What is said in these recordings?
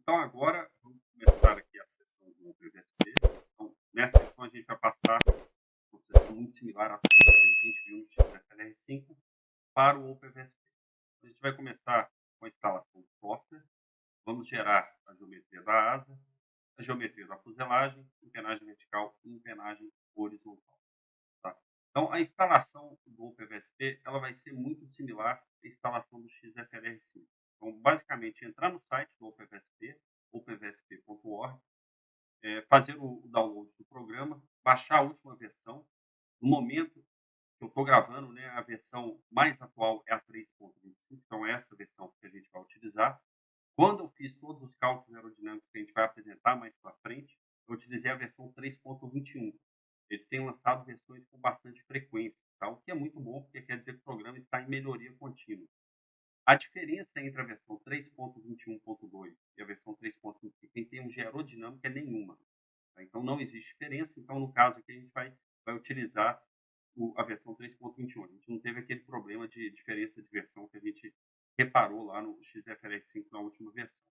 Então agora vamos começar aqui a sessão do OpenVSP. Então, nessa sessão a gente vai passar uma sessão muito similar a tudo aquilo que a gente viu no XFLR5 para o OpenVSP. A gente vai começar com a instalação do software, vamos gerar a geometria da asa, a geometria da fuselagem, empenagem vertical e empenagem horizontal. Tá? Então, a instalação do OpenVSP ela vai ser muito similar à instalação do XFLR5. Então, basicamente, entrar no site do OpenVSP, openvsp.org, fazer o download do programa, baixar a última versão. No momento que eu estou gravando, né, a versão mais atual é a 3.25, então é essa versão que a gente vai utilizar. Quando eu fiz todos os cálculos aerodinâmicos que a gente vai apresentar mais para frente, eu utilizei a versão 3.21. Ele tem lançado versões com bastante frequência, tá? O que é muito bom, porque quer dizer que o programa está em melhoria contínua. A diferença entre a versão 3.21.2 e a versão 3.25 em termos de aerodinâmica é nenhuma. Tá? Então, não existe diferença. Então, no caso aqui, a gente vai utilizar a versão 3.21. A gente não teve aquele problema de diferença de versão que a gente reparou lá no XFLR5 na última versão.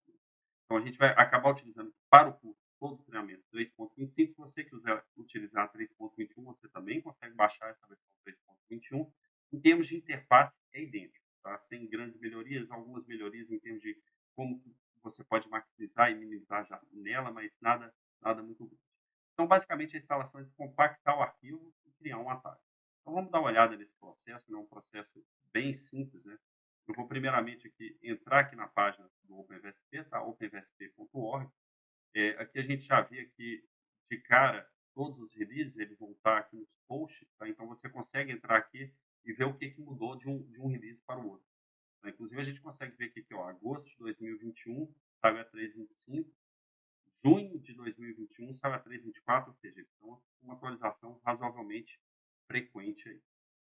Então, a gente vai acabar utilizando para o curso todo o treinamento 3.25. Se você quiser utilizar 3.21, você também consegue baixar essa versão 3.21. Em termos de interface, é idêntico. Tá? Tem grandes melhorias, algumas melhorias em termos de como você pode maximizar e minimizar já nela, mas nada muito grande. Então, basicamente, a instalação é de compactar o arquivo e criar um atalho. Então, vamos dar uma olhada nesse processo, né? Um processo bem simples, né? Eu vou primeiramente aqui entrar aqui na página do OpenVSP, tá? openvsp.org. Aqui a gente já vê aqui de cara todos os releases, eles vão estar aqui nos posts, tá? Então você consegue entrar aqui e ver o que mudou de um release para o outro. Tá? Inclusive a gente consegue ver aqui, ó, agosto de 2021, saiu a 3.25, junho de 2021 saiu a 3.24, ou seja, então uma atualização razoavelmente frequente aí.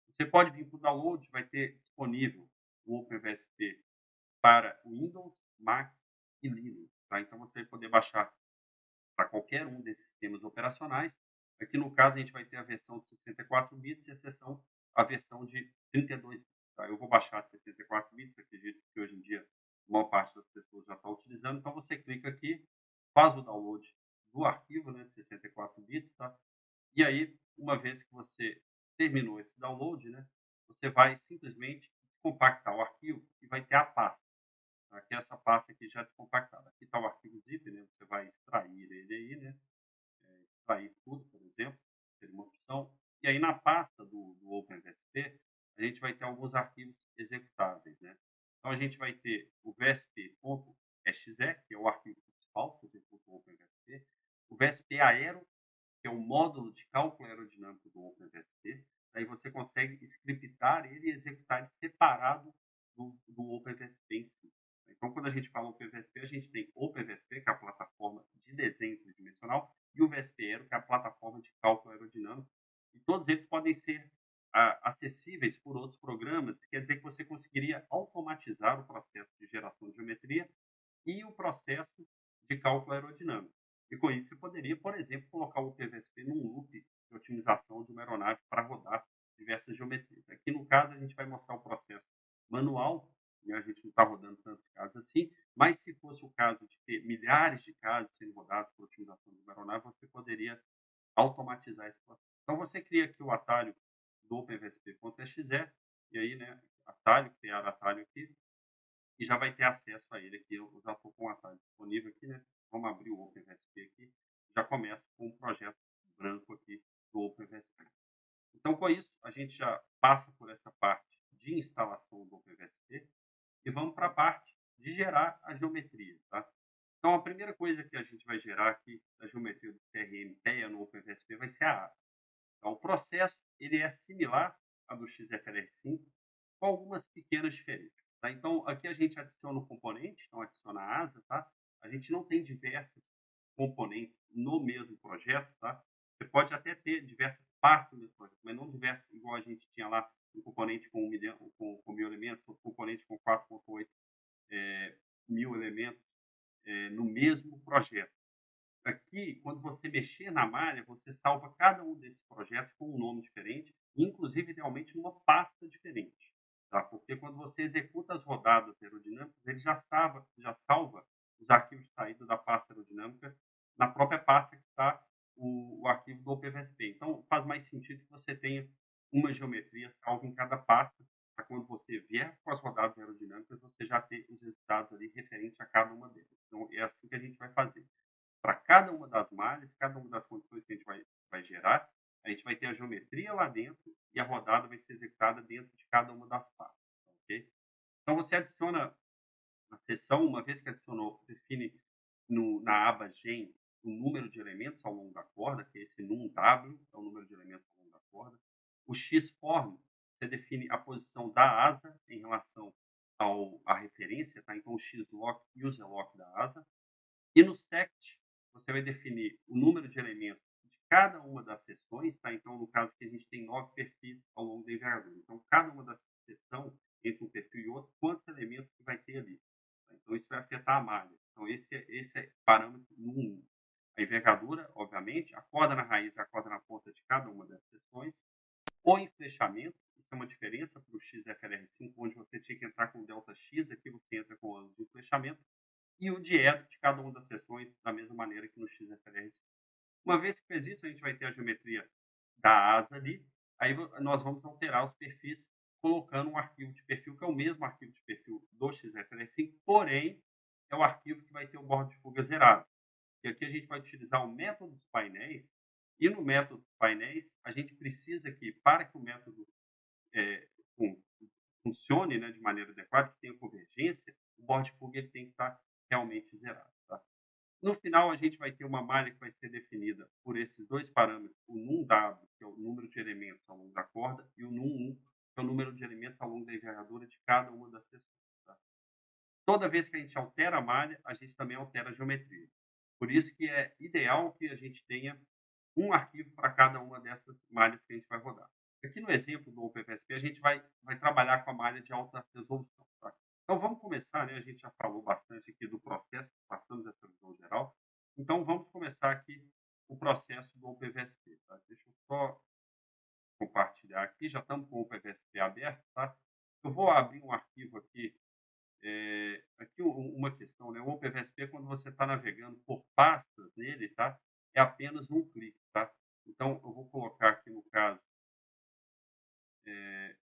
Você pode vir para o download, vai ter disponível o OpenVSP para Windows, Mac e Linux. Tá? Então você vai poder baixar para qualquer um desses sistemas operacionais. Aqui no caso a gente vai ter a versão de 64 bits, exceção a versão de 32 bits. Tá? Eu vou baixar de 64 bits, acredito que hoje em dia a maior parte das pessoas já está utilizando. Então você clica aqui, faz o download do arquivo, né, de 64 bits, tá? E aí, uma vez que você terminou esse download, né, você vai simplesmente compactar o arquivo e vai ter a pasta. Aqui essa pasta aqui já descompactada. Aqui está o arquivo zip, né? Você vai extrair ele aí, né? Extrair tudo, por exemplo, seria uma opção. E aí na pasta do OpenVSP, a gente vai ter alguns arquivos executáveis, né? Então a gente vai ter o vsp.exe, que é o arquivo principal que executa o OpenVSP, o VSP Aero, que é o módulo de cálculo aerodinâmico do OpenVSP. Aí você consegue scriptar ele e executar ele separado do OpenVSP em si. Então, quando a gente fala OpenVSP, a gente tem OpenVSP, que é a plataforma de desenho tridimensional, e o VSP Aero, que é a plataforma de cálculo aerodinâmico. E todos eles podem ser acessíveis por outros programas, quer dizer que você conseguiria automatizar o processo de geração de geometria e o processo de cálculo aerodinâmico. E com isso você poderia, por exemplo, colocar o PVSP num loop de otimização de uma aeronave para rodar diversas geometrias. Aqui no caso a gente vai mostrar o processo manual, e a gente não está rodando tantos casos assim, mas se fosse o caso de ter milhares de casos sendo rodados por otimização de uma aeronave, você poderia automatizar esse processo. Então você cria aqui o atalho do OpenVSP.exe, e aí, né, atalho, criar atalho aqui, e já vai ter acesso a ele aqui. Eu já estou com o atalho disponível aqui, né? Vamos abrir o OpenVSP aqui. Já começo com o projeto branco aqui do OpenVSP. Então, com isso, a gente já passa por essa parte de instalação do OpenVSP e vamos para a parte de gerar a geometria, tá? Então, a primeira coisa que a gente vai gerar aqui da geometria do CRM TEA no OpenVSP vai ser a asa. Então, o processo ele é similar ao do XFLR5, com algumas pequenas diferenças. Tá? Então, aqui a gente adiciona o componente, então adiciona a asa, tá? A gente não tem diversas componentes no mesmo projeto, tá? Você pode até ter diversas partes do mesmo projeto, mas não diversas, igual a gente tinha lá, um componente com 1 milhão, com 1.000 elementos, outro componente com 4.8 mil elementos no mesmo projeto. Aqui, quando você mexer na malha, você salva cada um desses projetos com um nome diferente, inclusive, idealmente, numa pasta diferente. Tá? Porque quando você executa as rodadas aerodinâmicas, ele já salva os arquivos de saída dentro da pasta aerodinâmica, na própria pasta que está o arquivo do OpenVSP. Então, faz mais sentido que você tenha uma geometria salva em cada pasta, para quando você vier com as rodadas aerodinâmicas, você já ter os resultados ali referentes a cada uma delas. Então, é assim que a gente vai fazer. Para cada uma das malhas, cada uma das condições que a gente vai gerar, a gente vai ter a geometria lá dentro e a rodada vai ser executada dentro de cada uma das pastas. Ok? Então, você adiciona a seção, uma vez que adicionou, define na aba Gen o número de elementos ao longo da corda, que é esse num_w, é o número de elementos ao longo da corda. O X-form, você define a posição da asa em relação à referência, tá? Então, o X-lock e o Z-lock da asa. E no sect, você vai definir o número de elementos de cada uma das seções, tá? Então, no caso que a gente tem 9 perfis ao longo da envergadura. Então, cada uma das seções, entre um perfil e outro, quantos elementos que vai ter ali. Tá? Então, isso vai afetar a malha. Então, esse é parâmetro número 1. A envergadura, obviamente, a corda na raiz e a corda na ponta de cada uma das seções. O enflechamento, isso é uma diferença para o XFLR5, onde você tinha que entrar com delta X, aqui você entra com o ângulo de enflechamento, e o diedro de cada uma das seções, da mesma maneira que no XFLR5. Uma vez que fez isso, a gente vai ter a geometria da asa ali, aí nós vamos alterar os perfis, colocando um arquivo de perfil, que é o mesmo arquivo de perfil do XFLR5, porém, é o arquivo que vai ter o bordo de fuga zerado. E aqui a gente vai utilizar o método dos painéis, e no método dos painéis, a gente precisa que, para que o método funcione, né, de maneira adequada, que tenha convergência, o bordo de fuga ele tem que estar realmente zerado. Tá? No final, a gente vai ter uma malha que vai ser definida por esses dois parâmetros, o num_w, que é o número de elementos ao longo da corda, e o num_1, que é o número de elementos ao longo da envergadura de cada uma das seções. Tá? Toda vez que a gente altera a malha, a gente também altera a geometria. Por isso que é ideal que a gente tenha um arquivo para cada uma dessas malhas que a gente vai rodar. Aqui no exemplo do OpenVSP, a gente vai trabalhar com a malha de alta resolução. Tá? Então, vamos começar, né? A gente já falou bastante aqui do processo, passamos essa visão geral. Então, vamos começar aqui o processo do OpenVSP. Tá? Deixa eu só compartilhar aqui, já estamos com o OpenVSP aberto. Tá? Eu vou abrir um arquivo aqui. Aqui uma questão, né? O OpenVSP, quando você está navegando por pastas nele, tá? É apenas um clique. Tá? Então, eu vou colocar aqui no caso,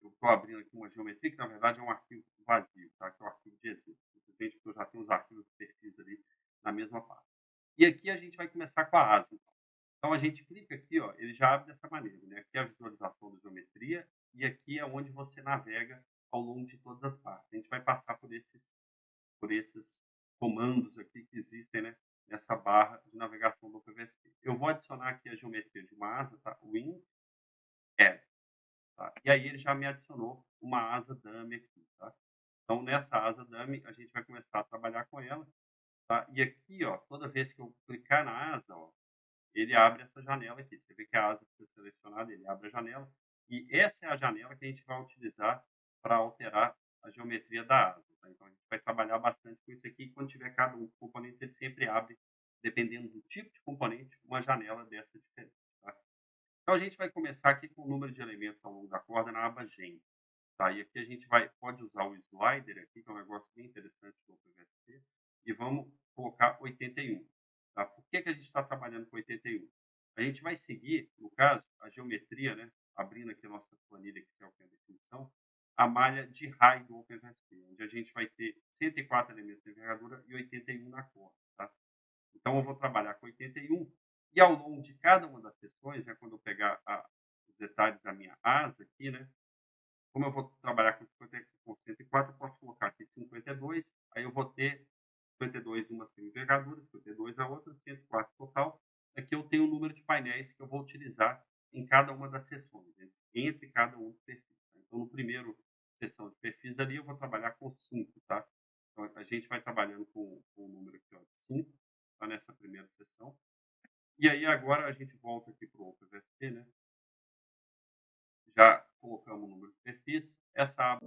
eu estou abrindo aqui uma geometria, que na verdade é um arquivo vazio, tá? Que é o arquivo de exemplo. Simplesmente porque eu já tenho os arquivos de perfis ali na mesma pasta. E aqui a gente vai começar com a asa. Então, a gente clica aqui, ó, ele já abre dessa maneira. Né? Aqui é a visualização da geometria e aqui é onde você navega ao longo de todas as partes. A gente vai passar por esses comandos aqui que existem, né, nessa barra de navegação do OpenVSP. Eu vou adicionar aqui a geometria de uma asa, tá? Wing, add. Tá? E aí ele já me adicionou uma asa dummy aqui. Tá? Então, nessa asa dummy, a gente vai começar a trabalhar com ela. Tá? E aqui, ó, toda vez que eu clicar na asa, ó, ele abre essa janela aqui. Você vê que a asa foi selecionada, ele abre a janela. E essa é a janela que a gente vai utilizar para alterar a geometria da asa. Tá? Então, a gente vai trabalhar bastante com isso aqui. Quando tiver cada um dos componentes, ele sempre abre, dependendo do tipo de componente, uma janela dessa diferente. Tá? Então, a gente vai começar aqui com o número de elementos ao longo da corda na aba Gen. Tá? E aqui a gente pode usar o slider aqui, que é um negócio bem interessante do OpenVSP, e vamos colocar 81. Tá? Por que a gente está trabalhando com 81? A gente vai seguir, no caso, a geometria, né? Abrindo aqui a nossa planilha, que é o que é a definição, a malha de raio do OpenVSP, onde a gente vai ter 104 elementos de envergadura e 81 na corda. Tá? Então, eu vou trabalhar com 81, e ao longo de cada uma das sessões, né, quando eu pegar os detalhes da minha asa aqui, né, como eu vou trabalhar com 104, eu posso colocar aqui 52, aí eu vou ter 52 uma envergadura, 52 a outra, 104 total. Aqui eu tenho o número de painéis que eu vou utilizar em cada uma das sessões, né? Entre cada um dos perfis. Tá? Então, no primeiro sessão de perfis ali, eu vou trabalhar com 5, tá? Então, a gente vai trabalhando com o número aqui, ó, 5, tá? Nessa primeira sessão. E aí, agora, a gente volta aqui para o OpenVSP, né? Já colocamos o número de perfis. Essa aba